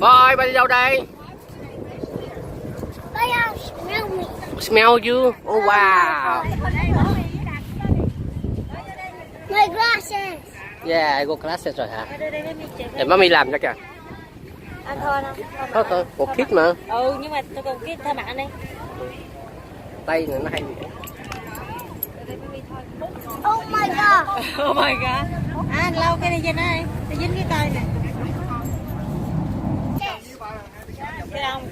Boy, ba đi đâu đây? Smell you? Oh wow. My glasses. Yeah, I go classes rồi hả? Để mami làm cho kìa. Ăn thôi không? Thôi, một kit mà. Ừ, nhưng mà tôi còn kit thay bạn đi. Tay này nó hay. Oh my god. Oh my god. À, lau cái này trên đây. Tôi dính cái tay nè.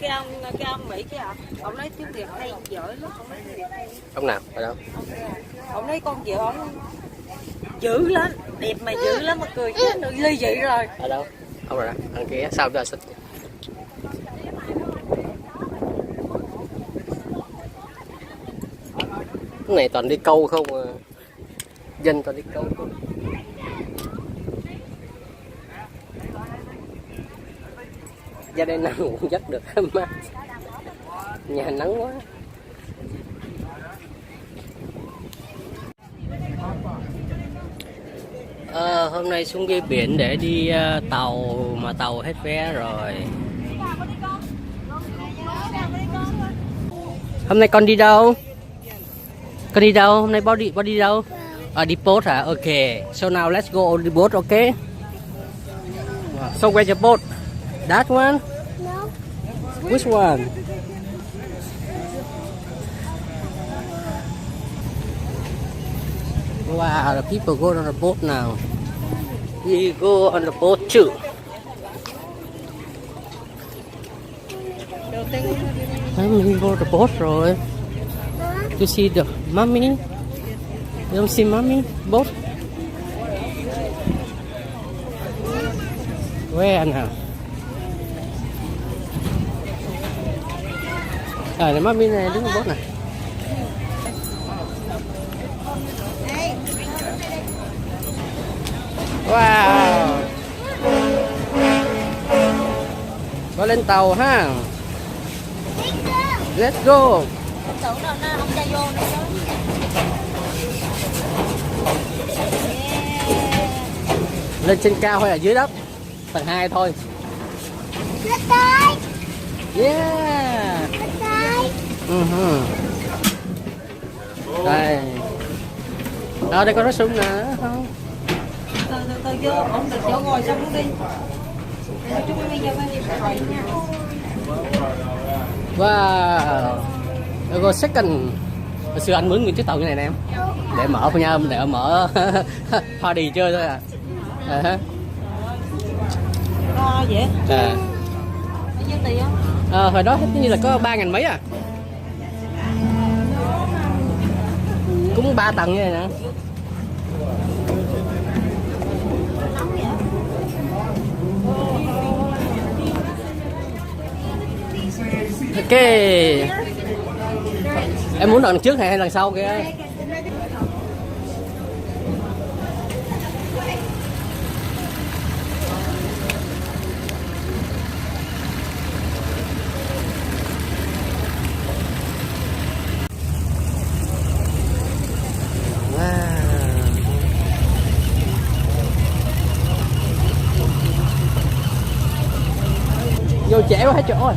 Cái ông Mỹ kia ạ. Ông nói tiếng Việt hay giỏi lắm. Ông nào? Ở đâu? Ông nói con vợ ông dữ lắm, đẹp mà dữ lắm mà cười chết rồi, ly dị rồi. Ở đâu? Ông rồi đó, ăn kia, sao ra xịt. Cái này toàn đi câu không à. Dân toàn đi câu không. Ra đây nắng cũng giấc được mà. Nhà nắng quá. Hôm nay xuống ghe biển để đi tàu mà tàu hết vé rồi. Hôm nay con đi đâu? Con đi đâu? Hôm nay bố đi đâu? Đi boat hả? Ok. So now let's go on the boat, okay? So where's your boat? That one? No. Which one? Wow, the people go on the boat now. We go on the boat too. We go on the boat rồi. You see the mommy? You don't see mommy boat? Where nào? Này mommy này đứng boat này. Wow. Có lên tàu ha. Let's go. Tưởng đâu nó không cho vô nữa chứ. Lên trên cao hay là dưới đất? Tầng 2 thôi. Let's die. Yeah. Let's die. Đây. Đó đây có rớt súng nè không? Từ vô ổn định chỗ ngồi xong nó đi. Chúng bây giờ phải nha. Wow. Go second. Hồi xưa anh mướn những chiếc tàu như này nè em. Để mở nha, để mở party chơi thôi à. Lo vậy? À. Bao nhiêu tiền? Hồi đó như là có 3.000 mấy à. Cũng 3 tầng như này nè. Ok. Em muốn lần trước hay lần sau kìa? Vô trễ quá hết chỗ rồi.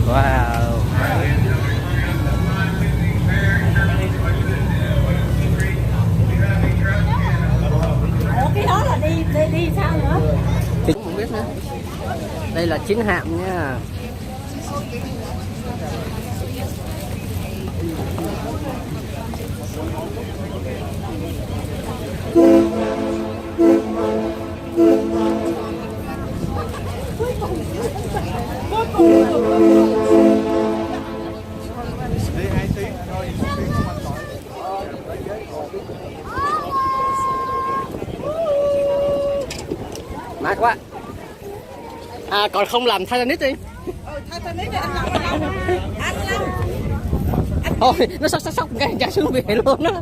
Wow. Ủa cái đó là đi sao nữa? Thì cũng không biết nữa. Đây là chiến hạm nha. Mát quá. À còn không làm Titanic đi. Titanic anh làm. Thôi nó sốc ngay ra xuống biển luôn á.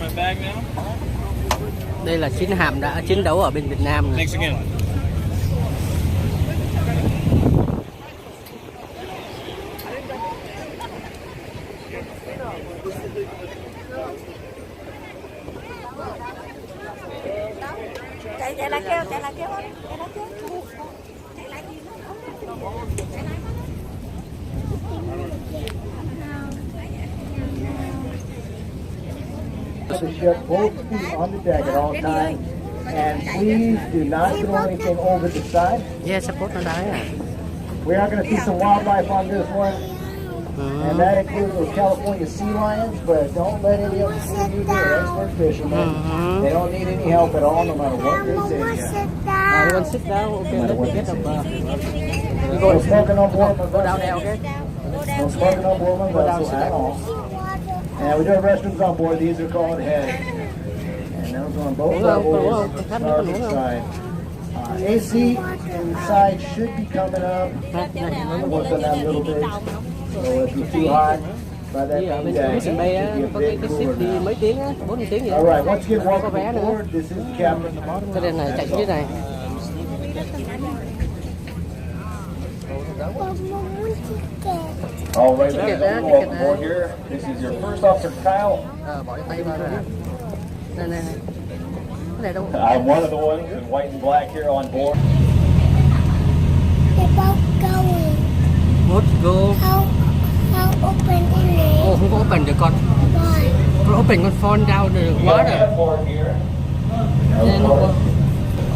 my bag now. Đây là chiến hạm đã chiến đấu ở bên Việt Nam này. Thanks again. Chạy là kêu, chạy là kêu. The ship both feet on the deck at all times. And please do not throw anything over the side. Yeah, support nó đấy à. We are going to see some wildlife on this one. And that includes those California sea lions, but don't let any of them fool you. They're expert fishermen. They don't need any help at all, no matter what they say. Mama, sit You down. want sit down? Okay, let me get up. You No smoking on board my go down there, vessel. okay? No smoking on board my vessel at all. And we do have restrooms on board. These are called head. And those are on both levels, starboard side. AC inside should be coming up. Work on that a little bit. So if you're too hot, by that Đi ở bên means chỗ it sân bay á, should be a có cái bit ship cooler đi now. mấy tiếng á, 40 tiếng gì đó. All right, once again, Có welcome vé nữa. aboard. This is the captain. Cái đèn này chạy dưới này. All right, Ticket ladies there, and ticket welcome aboard here. This is your first officer, Kyle. Bỏ cái tay vào rồi. Này này này. Cái này đâu? I'm one of the ones in white and black here on board. The boat going. Let's go. How open in it? Ồ, không có open được con. Why? Con open con phone down được quá rồi. Airport here. Nên nó có-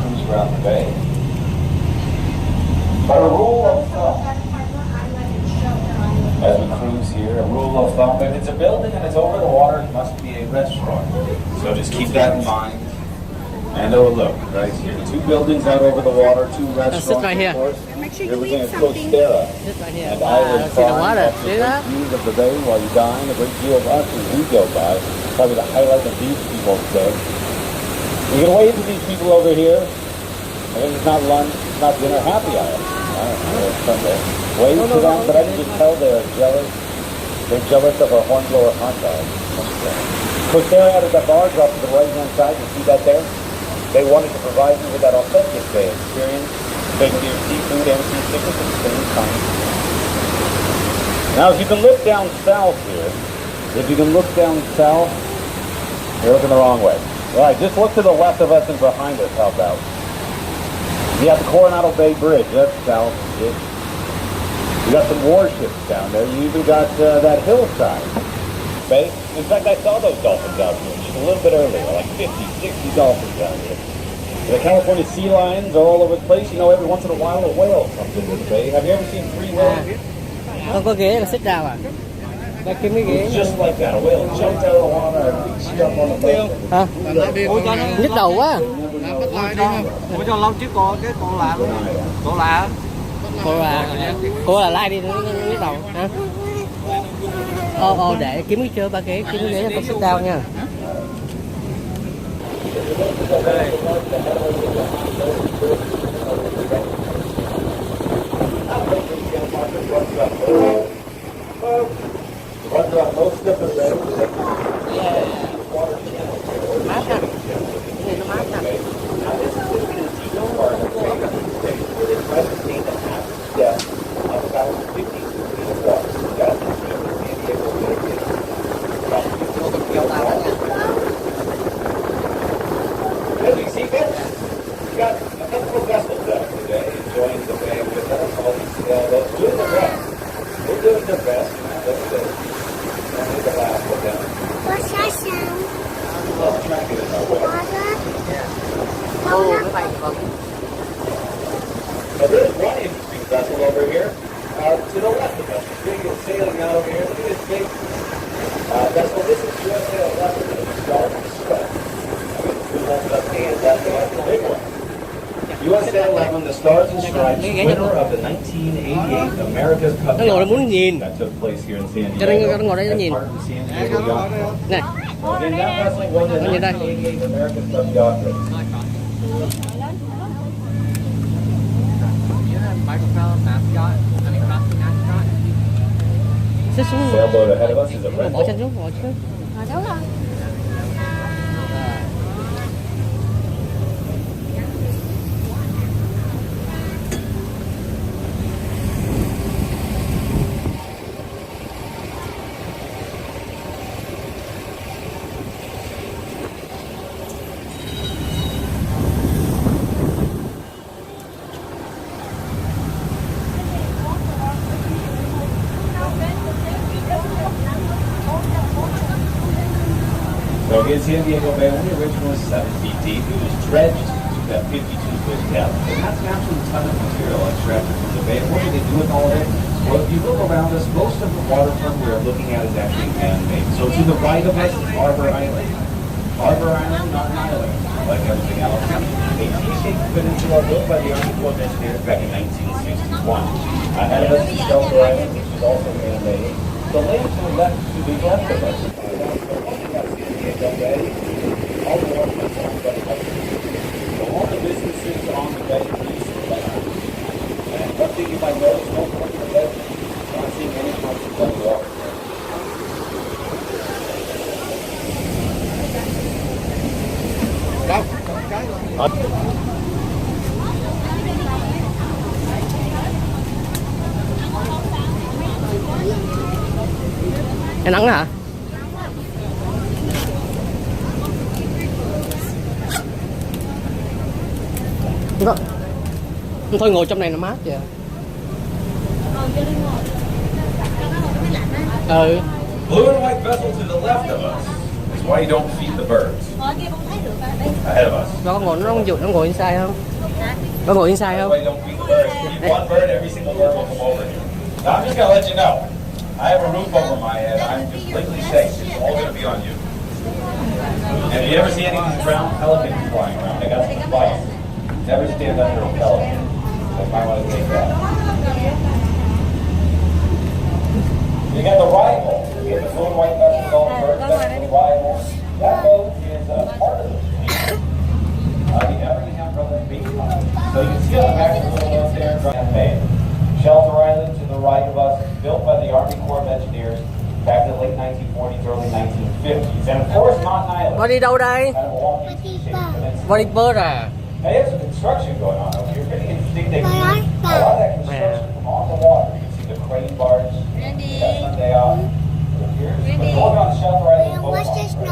Cruise around the bay. But a rule of thumb, as we cruise here, a rule of thumb, if it's a building and it's over the water, it must be a restaurant. So just keep that in mind. And oh look, right here, 2 buildings out over the water, 2 restaurants, right here. of course. Here we're going to Costera, Sit right here. and island Xin lỗi quá farm, rồi. offers Đấy great đó. views of the bay while you dine, a great view of us as we go by. Probably the highlight of these people's day. You can wave to these people over here. I think it's not lunch, it's not dinner, happy hour. I don't know, it's Sunday. Wave to them, but I can just tell they're jealous. They're jealous of a hornblower hot dog. Costera out of that bar, drop to the right-hand side, you see that there? They wanted to provide you with that authentic bay experience, taking your seafood and sea tickets at the same time. Now, if you can look down south here, you're looking the wrong way. All right, just look to the left of us and behind us, how about? You have the Coronado Bay Bridge, that's south. You got some warships down there. You even got that hillside. Bay. In fact, I saw those dolphins out here just a little bit earlier, like 50, 60 dolphins down here. The California sea lions are all over the place. You know, every once in a while a whale comes into the bay. Have you ever seen 3 whales here? Không có ghế là sit down à? Đây kiếm cái ghế. It's just like that. A whale jumped out of the water and stuck on the boat. Hả? Nhức đầu quá. Ủa cho lâu trước có cái con lạ luôn. Con lạ. Cô là like đi nó nhức đầu hả? Để kiếm cái chơi ba ghế, kiếm cái ghế cho con sit down nha. Runs around most of the bay. Mát ha. Cái này nó mát ha. Yeah, about 50 feet of water. Yeah, as you see there, we got a couple of vessels out today enjoying the bay with us. They're doing their best. They're doing their best. That's it. Only the last one down. What's that sound? Lost track of it. Water? Ô, nó bay vâng. Now there's one interesting vessel over here. To the left of us. Big sailing out over here. Look at this big vessel. This is USA 11 with a Star Sweat. Who holds up hands? That's the big one. USA 11, the Stars and Stripes, winner of the 1988 America's Cup. Nó ngồi đây muốn nhìn. That took place here in San Cho Diego. nên nó ngồi đây nó nhìn. Part of the San Diego Yacht Club. Này. Again, that vessel won the Nó nhìn đây. 1988 America's Cup Yacht Race. Xích xuống. Sailboat ahead of us is a red Bỏ boat. chân xuống, bỏ chân. Đúng rồi. San Diego Bay, when the original was 7 feet deep, it was dredged to that 52-foot depth. And that's an absolute ton of material extracted from the bay. And what do they do with all of it? Well, if you look around us, most of the waterfront we're looking at is actually man-made. So to the right of us is Harbor Island. Harbor Island, not an island, like everything else. A T-shaped peninsula built by the Army Corps of Engineers back in 1961. Ahead of us is Shelter Island, which is also man-made. The land to the left of us. All the waterfront owned by the government. So all the businesses on the bay east of us. And one thing you might notice, no point in the bay, not seeing any houses on the water. Cái nắng hả? Không, thôi ngồi trong này nó mát vậy. Ừ. Blue and white vessel to the left of us is why you don't feed the birds. Ahead of us. Nó ngồi inside không? Nó ngồi inside That's không? why you don't feed the birds. If you feed one bird, every single bird will come over here. Now I'm just gonna let you know. I have a roof over my head. I'm completely safe. It's all gonna be on you. And if you ever see any of these brown pelicans flying around, they got some advice. Never stand under a pelican. So you might want to take that. You got the rival. You get the blue and white vessel, all the birds. That's the rival. That boat is part of the fleet. The Everingham Brothers Beach Club. So you can see on the back of the little boat there, handmade. Shelter Island to the right of us, built by the Army Corps of Engineers back in the late 1940s, early 1950s. And of course, Mountain Island. Bà đi đâu đây? Kind of a walking T-shaped peninsula. Bà đi bơi à? Now, there's some construction going on over here. Pretty interesting. They do a lot of that construction from on the water. You can see the crane barge. That Sunday off. Here's the going on Shelter Island boat What's launch, this right?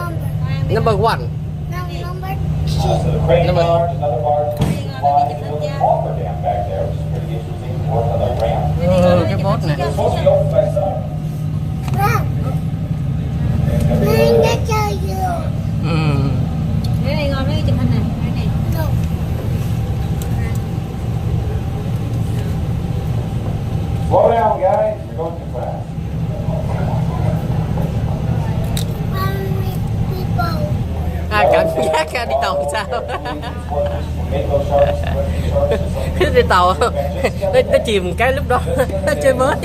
number? Number 1. No, number So the crane Number- barge, another barge, flying into the Walker Dam back there, which is pretty interesting. Work on the ramp. Cái boat này. It's supposed to be open by summer. Wow. Mine, that's how you. Cái này ngon đấy, chụp hình này. Cái này. No. Slow down, guys. You're going too fast. Cảm giác đi tàu sao? Đi tàu nó chìm cái lúc đó nó chơi mới.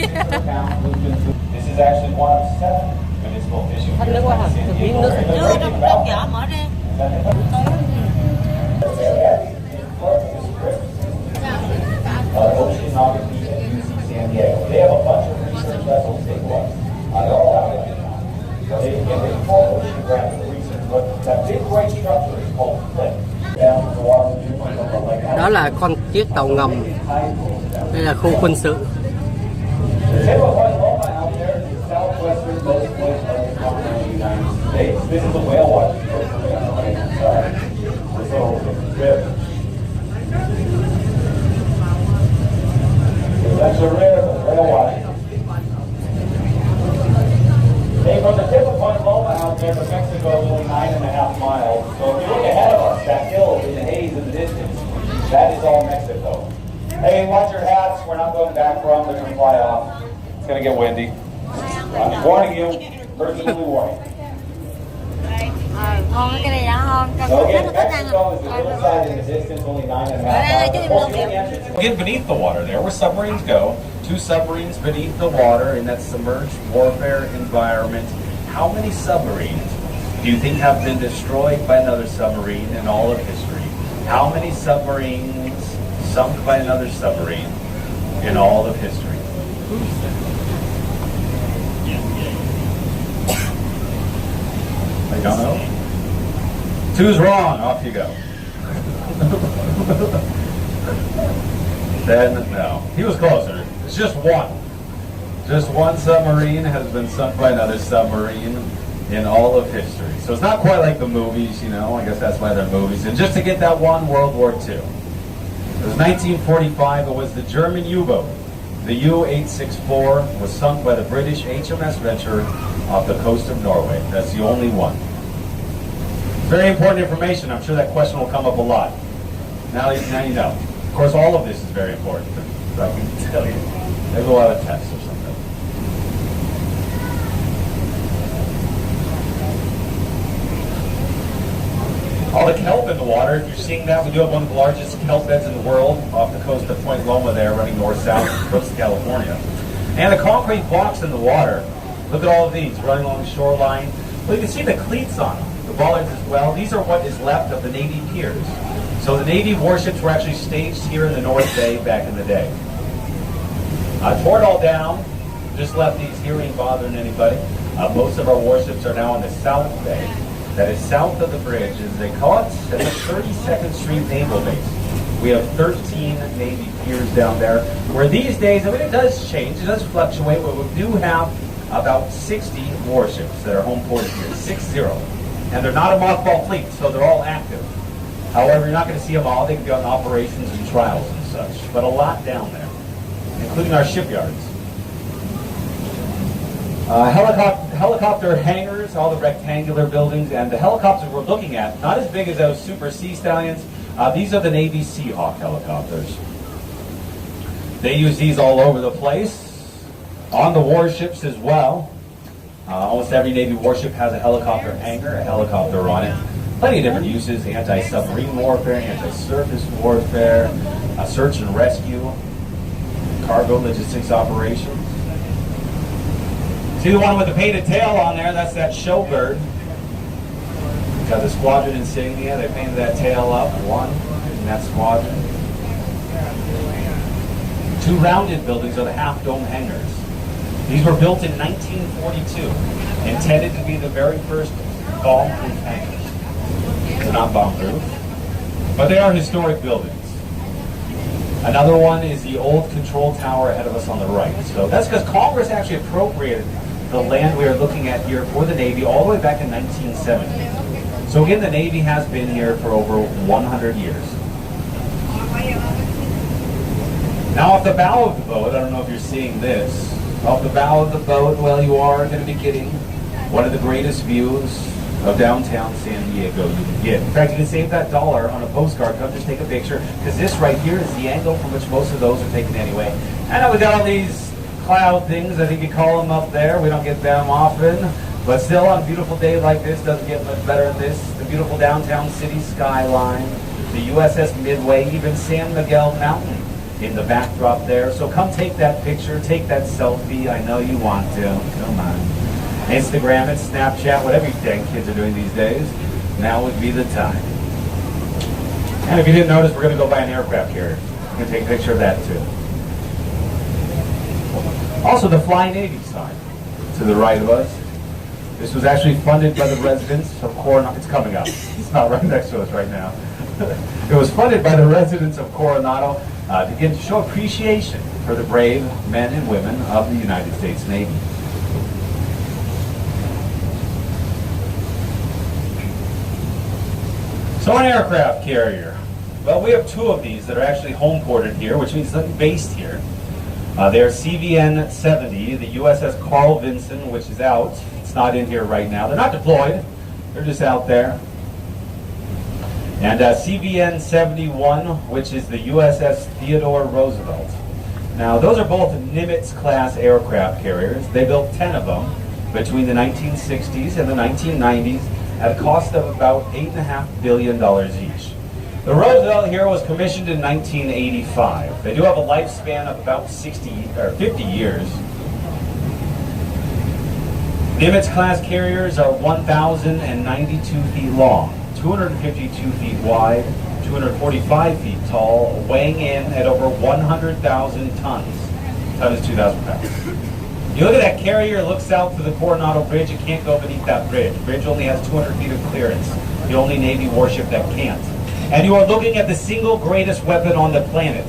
Thanh nước quá hả? Miếng nước. Chưa, trong con vỏ mở ra. Oceanography at UC San Diego. They have a bunch of research vessels statewide. All out of it. So they get ready for oceanographic research. But that big white structure is called FLIP. Down to the water, like that. Đó là con chiếc tàu ngầm. Đây là khu quân sự. The tip of Oklahoma out there is the southwestern most place of the continental United States. This is a whale watching coast on the right-hand side. This little strip. That's a rare whale watching. Hey, from the tip of Oklahoma out there to Mexico is only 9.5 miles. So if you look ahead of us, that hill in the haze in the distance, that is all Mexico. Hey, watch your hats. We're not going back from. They're going to fly off. It's going to get windy. I'm warning you. Personally warning. Ngon cái này đã ngon. Con So rất again, là thích ăn. Mexico is the little side in the distance, only 9.5 miles. Again, beneath the water there, where submarines go, 2 submarines beneath the water in that submerged warfare environment. How many submarines do you think have been destroyed by another submarine in all of history? How many submarines sunk by another submarine in all of history? I don't know. 2's wrong. Off you go. Then, no. He was closer. It's just one. Just one submarine has been sunk by another submarine in all of history. So it's not quite like the movies, you know. I guess that's why they're movies. And just to get that one, World War II. It was 1945. It was the German U-boat. The U-864 was sunk by the British HMS Venture off the coast of Norway. That's the only one. very important information. I'm sure that question will come up a lot. Now you know. Of course, all of this is very important. But I can tell you, there's a lot of tests or something. All the kelp in the water, if you're seeing that, we do have one of the largest kelp beds in the world off the coast of Point Loma there, running north-south from coast of California. And the concrete blocks in the water. Look at all of these running along the shoreline. Well, you can see the cleats on them, the bollards as well. These are what is left of the Navy piers. So the Navy warships were actually staged here in the North Bay back in the day. Tore it all down, just left these here, ain't bothering anybody. Most of our warships are now in the South Bay. That is south of the bridge, as they call it, at the 32nd Street Naval Base. We have 13 Navy piers down there, where these days, I mean, it does change, it does fluctuate, but we do have about 60 warships that are home ported here, 60. And they're not a mothball fleet, so they're all active. However, you're not going to see them all. They can be on operations and trials and such, but a lot down there, including our shipyards. Helicopter hangars, all the rectangular buildings, and the helicopters we're looking at, not as big as those Super Sea Stallions. These are the Navy Seahawk helicopters. They use these all over the place, on the warships as well. Almost every Navy warship has a helicopter hangar, a helicopter on it. Plenty of different uses: anti-submarine warfare, anti-surface warfare, search and rescue, cargo logistics operations. See the one with the painted tail on there? That's that Showbird. Got the squadron insignia. They painted that tail up. One in that squadron. Two rounded buildings are the half-dome hangars. These were built in 1942, intended to be the very first bomb-proof hangars. They're not bomb-proof, but they are historic buildings. Another one is the old control tower ahead of us on the right. So that's because Congress actually appropriated the land we are looking at here for the Navy all the way back in 1970. So again, the Navy has been here for over 100 years. Now off the bow of the boat, I don't know if you're seeing this, off the bow of the boat, well, you are going to be getting one of the greatest views of downtown San Diego you can get. In fact, you can save that dollar on a postcard. Come just take a picture, because this right here is the angle from which most of those are taken anyway. I know we got all these cloud things, I think you call them up there. We don't get them often, but still on a beautiful day like this, doesn't get much better than this. The beautiful downtown city skyline, the USS Midway, even San Miguel Mountain in the backdrop there. So come take that picture, take that selfie. I know you want to. Come on. Instagram it, Snapchat, whatever you dang kids are doing these days, now would be the time. And if you didn't notice, we're going to go by an aircraft carrier. We're going to take a picture of that too. Also, the Flying Navy sign to the right of us. This was actually funded by the residents of Coronado. It's coming up. It's not right next to us right now. It was funded by the residents of Coronado to show appreciation for the brave men and women of the United States Navy. So an aircraft carrier. Well, we have two of these that are actually home ported here, which means they're based here. They're CVN-70, the USS Carl Vinson, which is out. It's not in here right now. They're not deployed. They're just out there. And CVN-71, which is the USS Theodore Roosevelt. Now, those are both Nimitz-class aircraft carriers. They built 10 of them between the 1960s and the 1990s at a cost of about $8.5 billion each. The Roosevelt here was commissioned in 1985. They do have a lifespan of about 50 years. Nimitz-class carriers are 1,092 feet long, 252 feet wide, 245 feet tall, weighing in at over 100,000 tons. Ton is 2,000 pounds. You look at that carrier, looks out to the Coronado Bridge, it can't go beneath that bridge. The bridge only has 200 feet of clearance. The only Navy warship that can't. And you are looking at the single greatest weapon on the planet.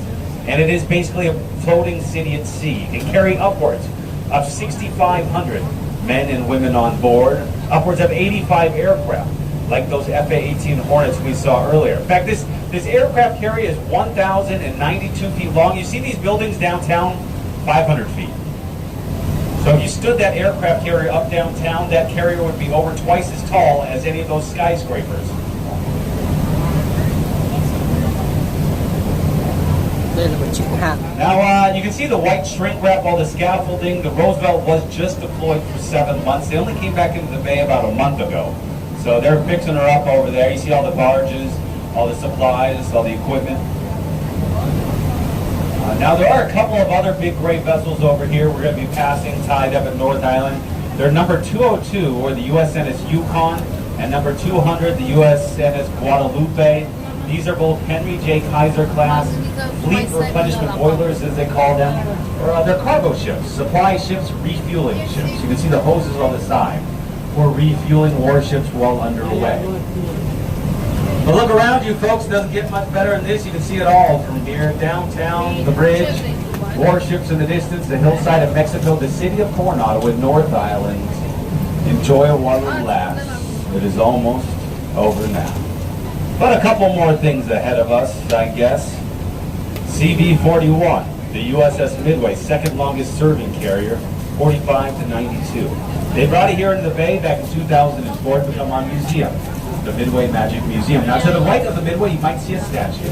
And it is basically a floating city at sea. It can carry upwards of 6,500 men and women on board, upwards of 85 aircraft, like those FA-18 Hornets we saw earlier. In fact, this aircraft carrier is 1,092 feet long. You see these buildings downtown, 500 feet. So if you stood that aircraft carrier up downtown, that carrier would be over twice as tall as any of those skyscrapers. Đây là bệnh chịu hạn. Now, you can see the white shrink wrap, all the scaffolding. The Roosevelt was just deployed for 7 months. They only came back into the bay about a month ago. So they're fixing her up over there. You see all the barges, all the supplies, all the equipment. Now, there are a couple of other big gray vessels over here we're going to be passing, tied up at North Island. They're number 202, or the USNS Yukon, and number 200, the USNS Guadalupe. These are both Henry J. Kaiser class fleet replenishment boilers, as they call them. Or they're cargo ships, supply ships, refueling ships. You can see the hoses on the side for refueling warships while underway. But look around you, folks. It doesn't get much better than this. You can see it all from here. Downtown, the bridge, warships in the distance, the hillside of Mexico, the city of Coronado with North Island. Enjoy it while it lasts. It is almost over now. But a couple more things ahead of us, I guess. CB-41, the USS Midway, second longest serving carrier, 45 to 92. They brought it here into the bay back in 2004 to become our museum, the Midway Magic Museum. Now, to the right of the Midway, you might see a statue.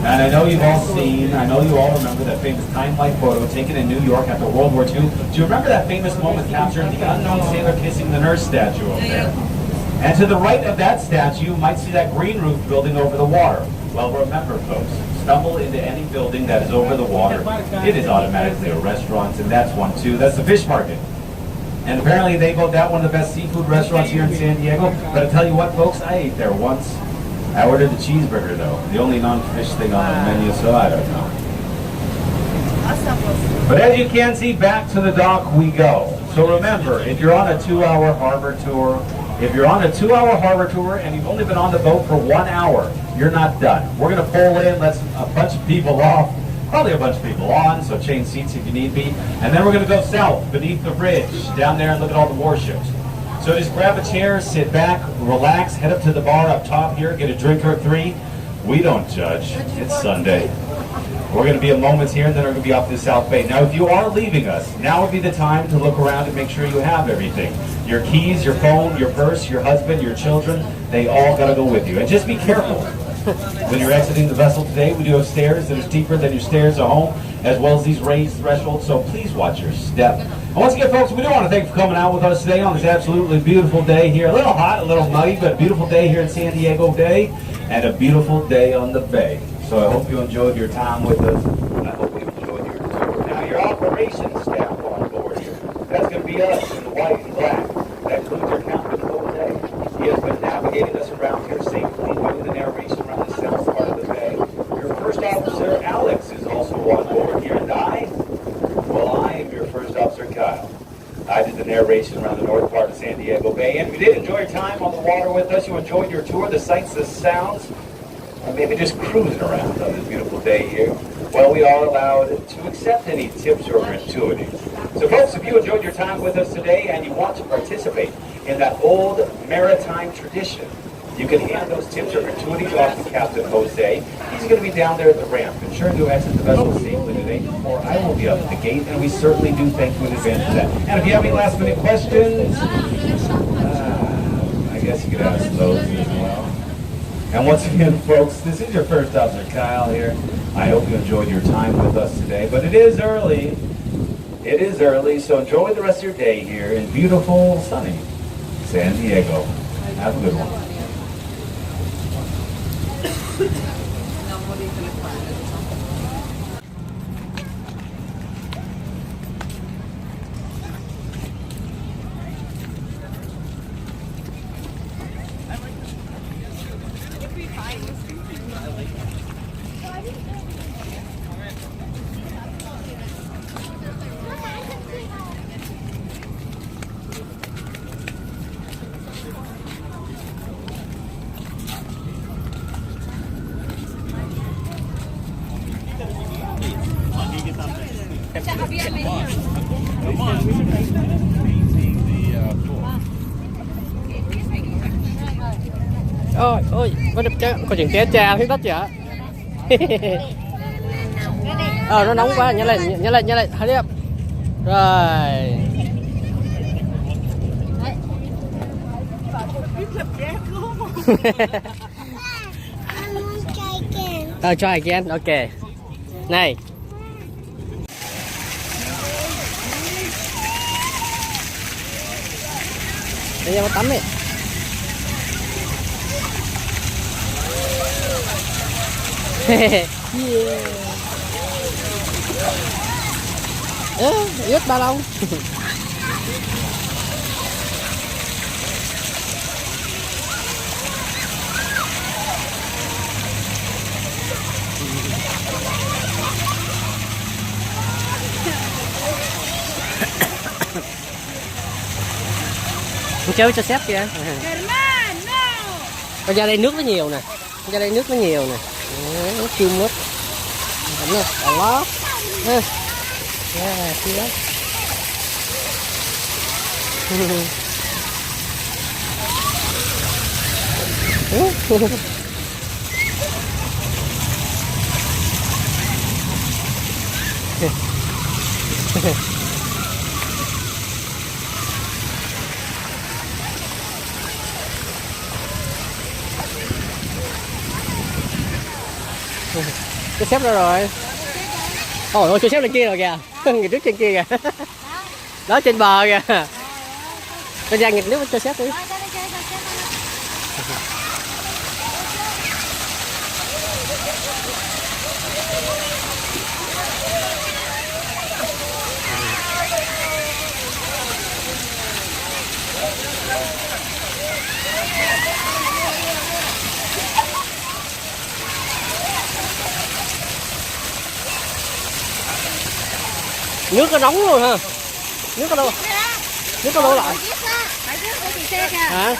And I know you've all seen, I know you all remember that famous time-flight photo taken in New York after World War II. Do you remember that famous moment captured the unknown sailor kissing the nurse statue over there? And to the right of that statue, you might see that green roof building over the water. Well, remember, folks, stumble into any building that is over the water, it is automatically a restaurant, and that's one too. That's the fish market. And apparently they vote that one of the best seafood restaurants here in San Diego. But I tell you what, folks, I ate there once. I ordered the cheeseburger, though. The only non-fish thing on the menu, so I don't know. But as you can see, back to the dock we go. So remember, if you're on a 2-hour harbor tour, and you've only been on the boat for 1 hour, you're not done. We're going to pull in, let a bunch of people off, probably a bunch of people on, so change seats if you need be. And then we're going to go south, beneath the bridge, down there and look at all the warships. So just grab a chair, sit back, relax, head up to the bar up top here, get a drink or 3. We don't judge. It's Sunday. We're going to be a moments here, and then we're going to be off to the South Bay. Now, if you are leaving us, now would be the time to look around and make sure you have everything. Your keys, your phone, your purse, your husband, your children, they all got to go with you. And just be careful. When you're exiting the vessel today, we do have stairs that are steeper than your stairs at home, as well as these raised thresholds, so please watch your step. And once again, folks, we do want to thank you for coming out with us today on this absolutely beautiful day here. A little hot, a little muddy, but a beautiful day here in San Diego Bay, and a beautiful day on the bay. So I hope you enjoyed your time with us, and I hope you enjoyed your tour. Now, your operations staff on board here, that's going to be us in the white and black. That includes your captain Jose. He has been navigating us around here safely, doing the narration around the south part of the bay. Your first officer, Alex, is also on board here, and I am your first officer, Kyle. I did the narration around the north part of San Diego Bay, and if you did enjoy your time on the water with us, you enjoyed your tour, the sights, the sounds, or maybe just cruising around on this beautiful day here, well, we are allowed to accept any tips or gratuities. So folks, if you enjoyed your time with us today and you want to participate in that old maritime tradition, you can hand those tips or gratuities off to Captain Jose. He's going to be down there at the ramp, ensuring you exit the vessel safely today, or I will be up at the gate, and we certainly do thank you in advance for that. And if you have any last minute questions, I guess you could ask those as well. And once again, folks, this is your first officer, Kyle, here. I hope you enjoyed your time with us today, but it is early. It is early, so enjoy the rest of your day here in beautiful, sunny San Diego. Have a good one. Ôi, ôi, có chuyện té trà phía đất vậy? Nó nóng quá, nhớ lại, hurry up. Rồi. I want to try again. Try again. Ok. Này. Để ra tắm đi. Yeah. Ướt ba lông. Chơi cho sếp kìa. Còn ra đây nước nó nhiều nè. Ra đây nước nó nhiều nè. Nước chung mất. Đúng rồi, còn ló. Yeah, see that? Cho xếp ra rồi. Ôi cho xếp lên kia rồi kìa. Người trước trên kia kìa. Đó trên bờ kìa. Cho ra nghịch nước cho xếp đi. Nước nó nóng luôn ha. Nước nó đâu? Nước nó đâu lại? Hả?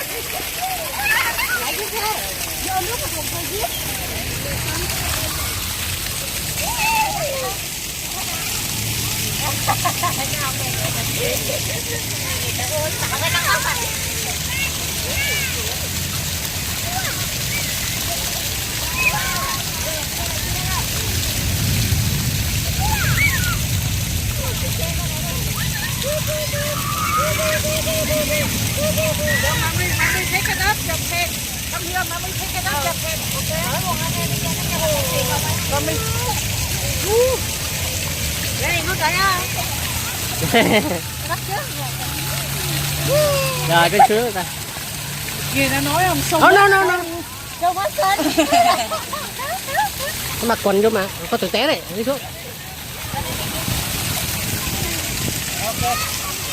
Rồi bên trước ta. Kia nó nói không xong. No. Đâu mất lên. Nó mặc quần vô mà, có thực tế này, đi xuống. Ok.